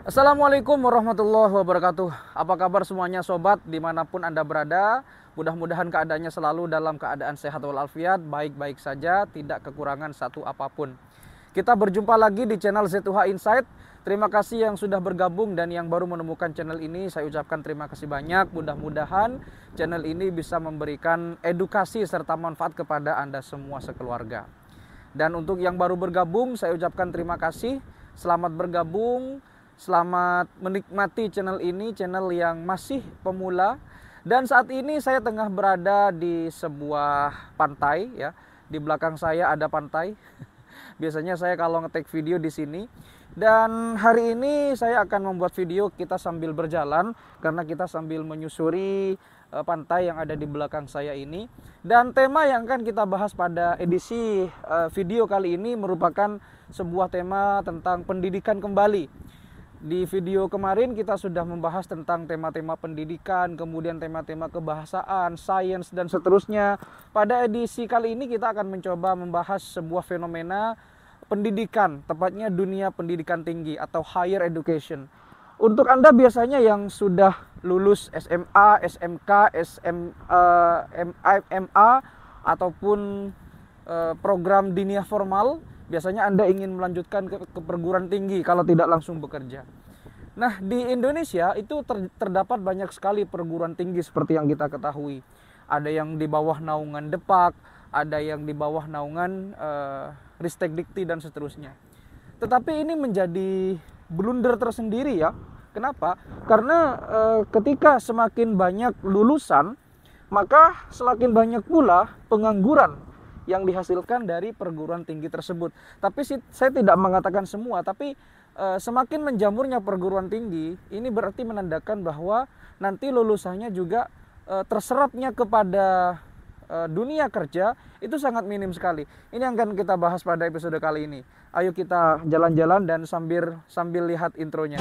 Assalamualaikum warahmatullahi wabarakatuh. Apa kabar semuanya sobat dimanapun Anda berada? Mudah-mudahan keadaannya selalu dalam keadaan sehat walafiat, baik-baik saja, tidak kekurangan satu apapun. Kita berjumpa lagi di channel Z2H Insight. Terima kasih yang sudah bergabung dan yang baru menemukan channel ini. Saya ucapkan terima kasih banyak. Mudah-mudahan channel ini bisa memberikan edukasi serta manfaat kepada Anda semua sekeluarga. Dan untuk yang baru bergabung, saya ucapkan terima kasih. Selamat bergabung. Selamat menikmati channel ini, channel yang masih pemula. Dan saat ini saya tengah berada di sebuah pantai ya. Di belakang saya ada pantai. Biasanya saya kalau nge-take video di sini. Dan hari ini saya akan membuat video kita sambil berjalan karena kita sambil menyusuri pantai yang ada di belakang saya ini. Dan tema yang akan kita bahas pada edisi video kali ini merupakan sebuah tema tentang pendidikan kembali. Di video kemarin kita sudah membahas tentang tema-tema pendidikan, kemudian tema-tema kebahasaan, sains, dan seterusnya. Pada edisi kali ini kita akan mencoba membahas sebuah fenomena pendidikan, tepatnya dunia pendidikan tinggi atau higher education. Untuk Anda biasanya yang sudah lulus SMA, SMK, SMA, ataupun program dinia formal, biasanya Anda ingin melanjutkan ke perguruan tinggi kalau tidak langsung bekerja. Nah, di Indonesia itu terdapat banyak sekali perguruan tinggi seperti yang kita ketahui. Ada yang di bawah naungan Depak, ada yang di bawah naungan Ristek Dikti dan seterusnya. Tetapi ini menjadi blunder tersendiri ya. Kenapa? Karena ketika semakin banyak lulusan, maka semakin banyak pula pengangguran yang dihasilkan dari perguruan tinggi tersebut. Tapi saya tidak mengatakan semua, tapi semakin menjamurnya perguruan tinggi, ini berarti menandakan bahwa nanti lulusannya juga terserapnya kepada dunia kerja itu sangat minim sekali. Ini yang akan kita bahas pada episode kali ini. Ayo kita jalan-jalan dan sambil lihat intronya.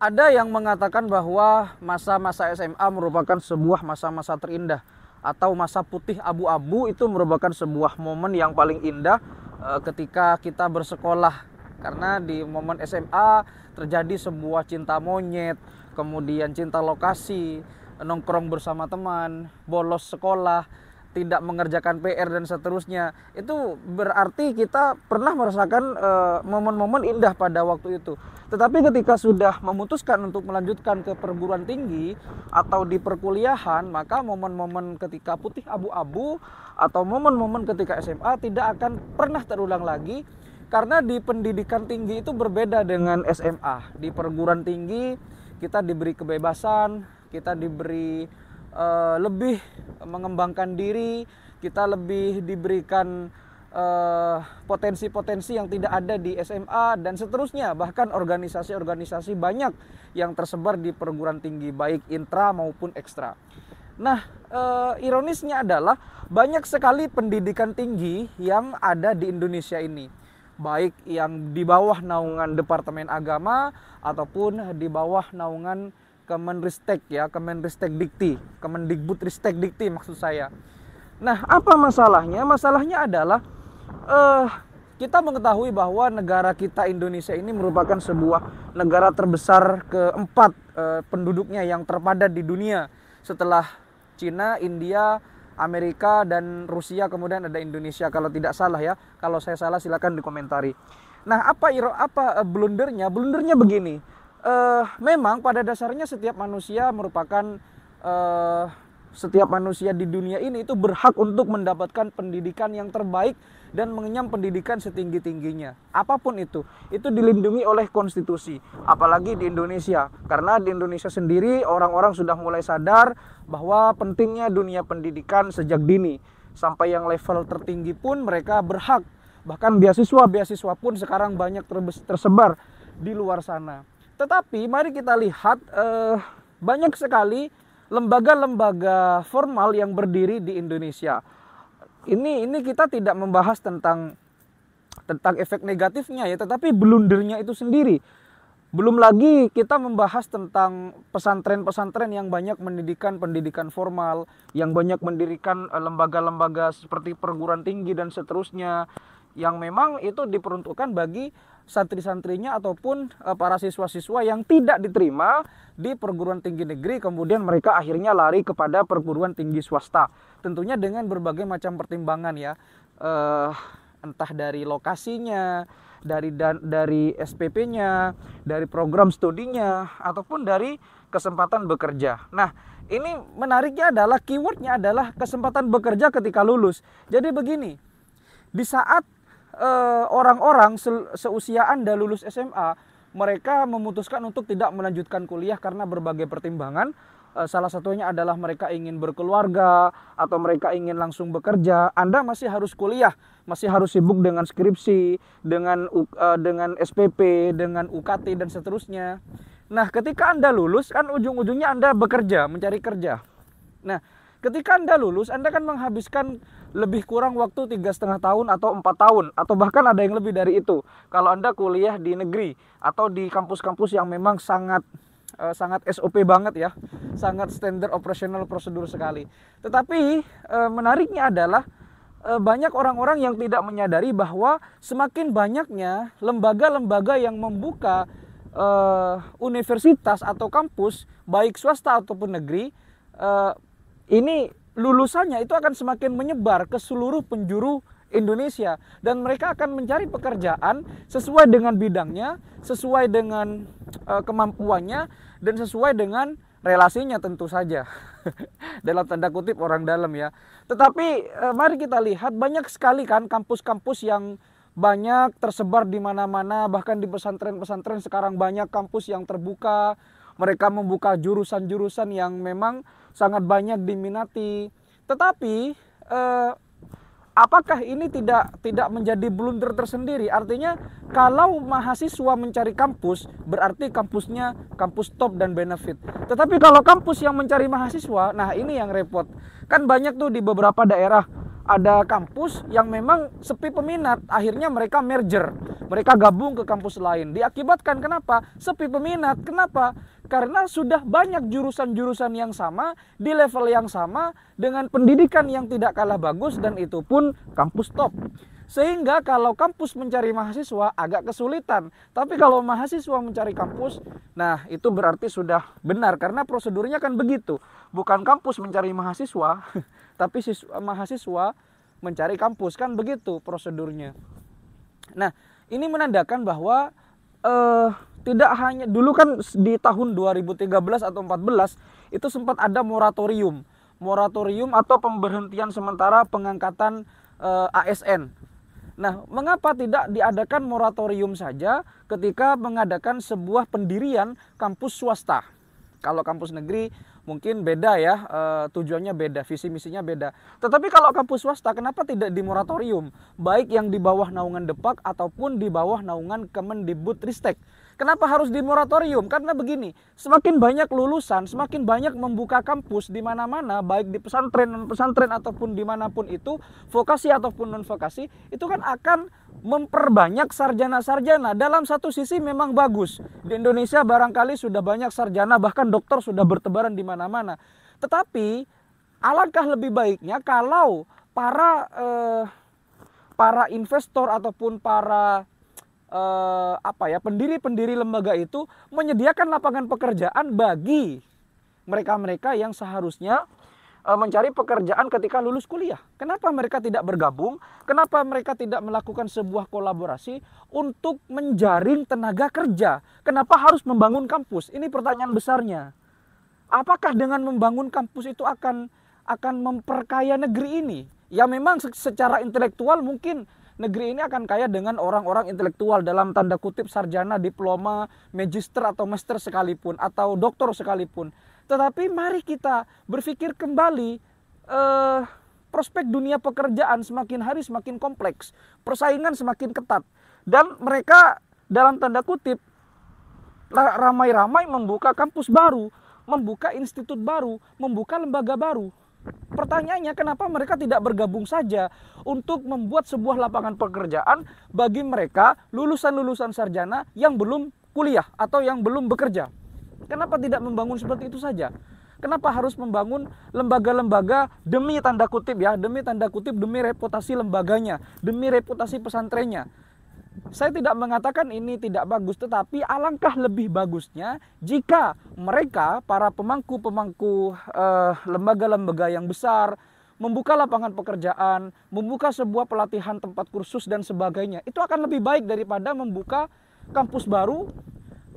Ada yang mengatakan bahwa masa-masa SMA merupakan sebuah masa-masa terindah atau masa putih abu-abu itu merupakan sebuah momen yang paling indah ketika kita bersekolah. Karena di momen SMA terjadi sebuah cinta monyet, kemudian cinta lokasi, nongkrong bersama teman, bolos sekolah, tidak mengerjakan PR dan seterusnya. Itu berarti kita pernah merasakan momen-momen indah pada waktu itu. Tetapi ketika sudah memutuskan untuk melanjutkan ke perguruan tinggi atau di perkuliahan, maka momen-momen ketika putih abu-abu atau momen-momen ketika SMA tidak akan pernah terulang lagi. Karena di pendidikan tinggi itu berbeda dengan SMA. Di perguruan tinggi kita diberi kebebasan, kita diberi lebih mengembangkan diri, kita lebih diberikan potensi-potensi yang tidak ada di SMA dan seterusnya. Bahkan organisasi-organisasi banyak yang tersebar di perguruan tinggi, baik intra maupun ekstra. Nah, ironisnya adalah banyak sekali pendidikan tinggi yang ada di Indonesia ini, baik yang di bawah naungan Departemen Agama ataupun di bawah naungan Kemenristek ya, Kemenristek Dikti, Kemendikbudristek Dikti maksud saya. Nah, apa masalahnya? Masalahnya adalah kita mengetahui bahwa negara kita Indonesia ini merupakan sebuah negara terbesar keempat penduduknya yang terpadat di dunia. Setelah Cina, India, Amerika, dan Rusia, kemudian ada Indonesia kalau tidak salah ya. Kalau saya salah silakan dikomentari. Nah, apa blundernya? Blundernya begini. Memang pada dasarnya setiap manusia merupakan setiap manusia di dunia ini itu berhak untuk mendapatkan pendidikan yang terbaik dan mengenyam pendidikan setinggi-tingginya. Apapun itu dilindungi oleh konstitusi. Apalagi di Indonesia. Karena di Indonesia sendiri orang-orang sudah mulai sadar bahwa pentingnya dunia pendidikan sejak dini. Sampai yang level tertinggi pun mereka berhak. Bahkan beasiswa pun sekarang banyak tersebar di luar sana. Tetapi mari kita lihat banyak sekali lembaga-lembaga formal yang berdiri di Indonesia. Ini kita tidak membahas tentang efek negatifnya ya, tetapi blundernya itu sendiri. Belum lagi kita membahas tentang pesantren-pesantren yang banyak mendirikan pendidikan formal, yang banyak mendirikan lembaga-lembaga seperti perguruan tinggi dan seterusnya, yang memang itu diperuntukkan bagi santri-santrinya ataupun para siswa-siswa yang tidak diterima di perguruan tinggi negeri, kemudian mereka akhirnya lari kepada perguruan tinggi swasta. Tentunya dengan berbagai macam pertimbangan ya, entah dari lokasinya, dari SPP-nya, dari program studinya, ataupun dari kesempatan bekerja. Nah, ini menariknya adalah keywordnya adalah kesempatan bekerja ketika lulus. Jadi begini, di saat orang-orang seusia Anda lulus SMA, mereka memutuskan untuk tidak melanjutkan kuliah karena berbagai pertimbangan. Salah satunya adalah mereka ingin berkeluarga atau mereka ingin langsung bekerja. Anda masih harus kuliah, masih harus sibuk dengan skripsi, dengan SPP, dengan UKT dan seterusnya. Nah, ketika Anda lulus kan ujung-ujungnya Anda bekerja, mencari kerja. Nah, ketika Anda lulus, Anda kan menghabiskan lebih kurang waktu 3,5 tahun atau 4 tahun, atau bahkan ada yang lebih dari itu kalau Anda kuliah di negeri atau di kampus-kampus yang memang sangat SOP banget ya, sangat standar operational prosedur sekali. Tetapi menariknya adalah banyak orang-orang yang tidak menyadari bahwa semakin banyaknya lembaga-lembaga yang membuka universitas atau kampus baik swasta ataupun negeri, ini lulusannya itu akan semakin menyebar ke seluruh penjuru Indonesia, dan mereka akan mencari pekerjaan sesuai dengan bidangnya, sesuai dengan kemampuannya, dan sesuai dengan relasinya tentu saja. Dalam tanda kutip orang dalam ya. Tetapi mari kita lihat banyak sekali kan kampus-kampus yang banyak tersebar di mana-mana, bahkan di pesantren-pesantren sekarang banyak kampus yang terbuka. Mereka membuka jurusan-jurusan yang memang sangat banyak diminati. Tetapi apakah ini tidak menjadi blunder tersendiri? Artinya kalau mahasiswa mencari kampus, berarti kampusnya kampus top dan benefit. Tetapi kalau kampus yang mencari mahasiswa, nah ini yang repot. Kan banyak tuh di beberapa daerah ada kampus yang memang sepi peminat, akhirnya mereka merger, mereka gabung ke kampus lain. Diakibatkan kenapa? Sepi peminat. Kenapa? Karena sudah banyak jurusan-jurusan yang sama, di level yang sama, dengan pendidikan yang tidak kalah bagus, dan itu pun kampus top. Sehingga kalau kampus mencari mahasiswa agak kesulitan. Tapi kalau mahasiswa mencari kampus, nah itu berarti sudah benar. Karena prosedurnya kan begitu. Bukan kampus mencari mahasiswa, tapi mahasiswa mencari kampus. Kan begitu prosedurnya. Nah, ini menandakan bahwa tidak hanya dulu kan di tahun 2013 atau 14 itu sempat ada moratorium atau pemberhentian sementara pengangkatan ASN. Nah, mengapa tidak diadakan moratorium saja ketika mengadakan sebuah pendirian kampus swasta? Kalau kampus negeri mungkin beda ya, tujuannya beda, visi misinya beda. Tetapi kalau kampus swasta, kenapa tidak di moratorium? Baik yang di bawah naungan Depak ataupun di bawah naungan Kemendikbudristek. Kenapa harus di moratorium? Karena begini, semakin banyak lulusan, semakin banyak membuka kampus di mana-mana, baik di pesantren, non-pesantren ataupun dimanapun itu, vokasi ataupun non-vokasi, itu kan akan memperbanyak sarjana-sarjana. Dalam satu sisi memang bagus. Di Indonesia barangkali sudah banyak sarjana, bahkan dokter sudah bertebaran di mana-mana. Tetapi alangkah lebih baiknya kalau para investor ataupun para pendiri-pendiri lembaga itu menyediakan lapangan pekerjaan bagi mereka-mereka yang seharusnya mencari pekerjaan ketika lulus kuliah. Kenapa mereka tidak bergabung? Kenapa mereka tidak melakukan sebuah kolaborasi untuk menjaring tenaga kerja? Kenapa harus membangun kampus? Ini pertanyaan besarnya. Apakah dengan membangun kampus itu akan memperkaya negeri ini? Ya memang secara intelektual mungkin negeri ini akan kaya dengan orang-orang intelektual dalam tanda kutip sarjana, diploma, magister atau master sekalipun, atau doktor sekalipun. Tetapi mari kita berpikir kembali, prospek dunia pekerjaan semakin hari semakin kompleks, persaingan semakin ketat, dan mereka dalam tanda kutip ramai-ramai membuka kampus baru, membuka institut baru, membuka lembaga baru. Pertanyaannya, kenapa mereka tidak bergabung saja untuk membuat sebuah lapangan pekerjaan bagi mereka lulusan-lulusan sarjana yang belum kuliah atau yang belum bekerja? Kenapa tidak membangun seperti itu saja? Kenapa harus membangun lembaga-lembaga demi tanda kutip ya, demi tanda kutip, demi reputasi lembaganya, demi reputasi pesantrennya? Saya tidak mengatakan ini tidak bagus, tetapi alangkah lebih bagusnya jika mereka, para pemangku-pemangku lembaga-lembaga yang besar, membuka lapangan pekerjaan, membuka sebuah pelatihan tempat kursus dan sebagainya. Itu akan lebih baik daripada membuka kampus baru,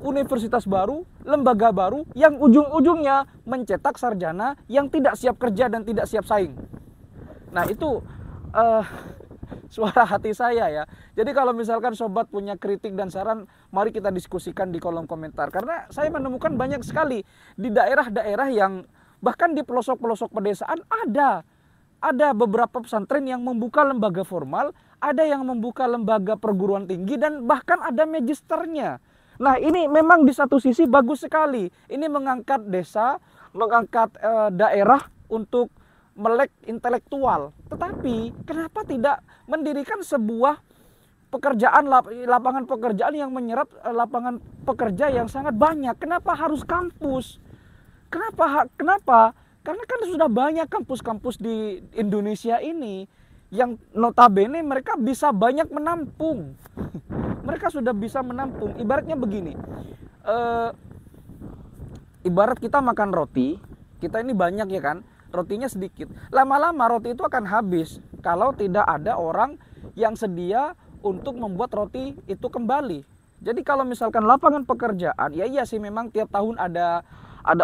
universitas baru, lembaga baru yang ujung-ujungnya mencetak sarjana yang tidak siap kerja dan tidak siap saing. Nah, itu suara hati saya ya. Jadi kalau misalkan sobat punya kritik dan saran, mari kita diskusikan di kolom komentar. Karena saya menemukan banyak sekali di daerah-daerah yang bahkan di pelosok-pelosok pedesaan ada beberapa pesantren yang membuka lembaga formal, ada yang membuka lembaga perguruan tinggi, dan bahkan ada magisternya. Nah, ini memang di satu sisi bagus sekali. Ini mengangkat desa, mengangkat daerah untuk melek intelektual. Tetapi kenapa tidak mendirikan sebuah pekerjaan, lapangan pekerjaan yang menyerap lapangan pekerja yang sangat banyak? Kenapa harus kampus? Kenapa? Karena kan sudah banyak kampus-kampus di Indonesia ini yang notabene mereka bisa banyak menampung. Mereka sudah bisa menampung. Ibaratnya begini, ibarat kita makan roti, kita ini banyak ya kan, rotinya sedikit. Lama-lama roti itu akan habis kalau tidak ada orang yang sedia untuk membuat roti itu kembali. Jadi kalau misalkan lapangan pekerjaan, ya iya sih memang tiap tahun ada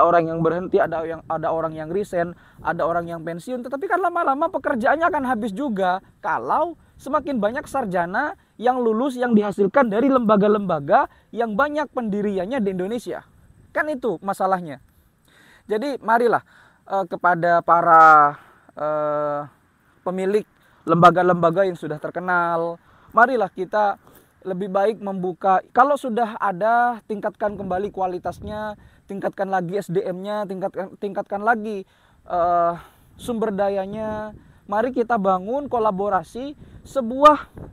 orang yang berhenti, ada orang yang resign, ada orang yang pensiun, tetapi kan lama-lama pekerjaannya akan habis juga kalau semakin banyak sarjana yang lulus yang dihasilkan dari lembaga-lembaga yang banyak pendiriannya di Indonesia. Kan itu masalahnya. Jadi marilah kepada para pemilik lembaga-lembaga yang sudah terkenal, marilah kita lebih baik membuka. Kalau sudah ada, tingkatkan kembali kualitasnya, tingkatkan lagi SDM-nya, tingkatkan lagi sumber dayanya. Mari kita bangun kolaborasi sebuah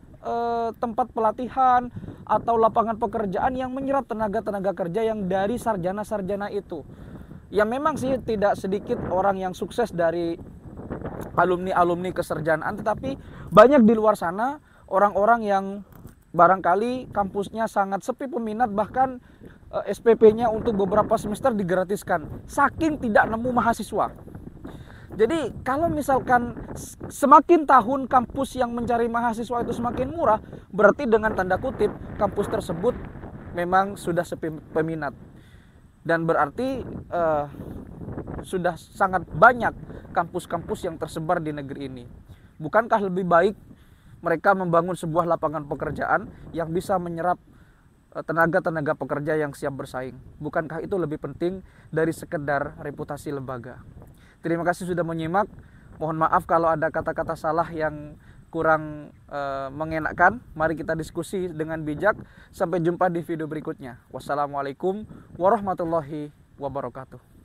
tempat pelatihan atau lapangan pekerjaan yang menyerap tenaga-tenaga kerja yang dari sarjana-sarjana itu. Ya memang sih tidak sedikit orang yang sukses dari alumni-alumni keserjanaan, tetapi banyak di luar sana orang-orang yang barangkali kampusnya sangat sepi peminat, bahkan SPP-nya untuk beberapa semester digratiskan saking tidak nemu mahasiswa. Jadi kalau misalkan semakin tahun kampus yang mencari mahasiswa itu semakin murah, berarti dengan tanda kutip kampus tersebut memang sudah sepi peminat. Dan berarti sudah sangat banyak kampus-kampus yang tersebar di negeri ini. Bukankah lebih baik mereka membangun sebuah lapangan pekerjaan yang bisa menyerap tenaga-tenaga pekerja yang siap bersaing? Bukankah itu lebih penting dari sekedar reputasi lembaga? Terima kasih sudah menyimak. Mohon maaf kalau ada kata-kata salah yang kurang mengenakan. Mari kita diskusi dengan bijak. Sampai jumpa di video berikutnya. Wassalamualaikum warahmatullahi wabarakatuh.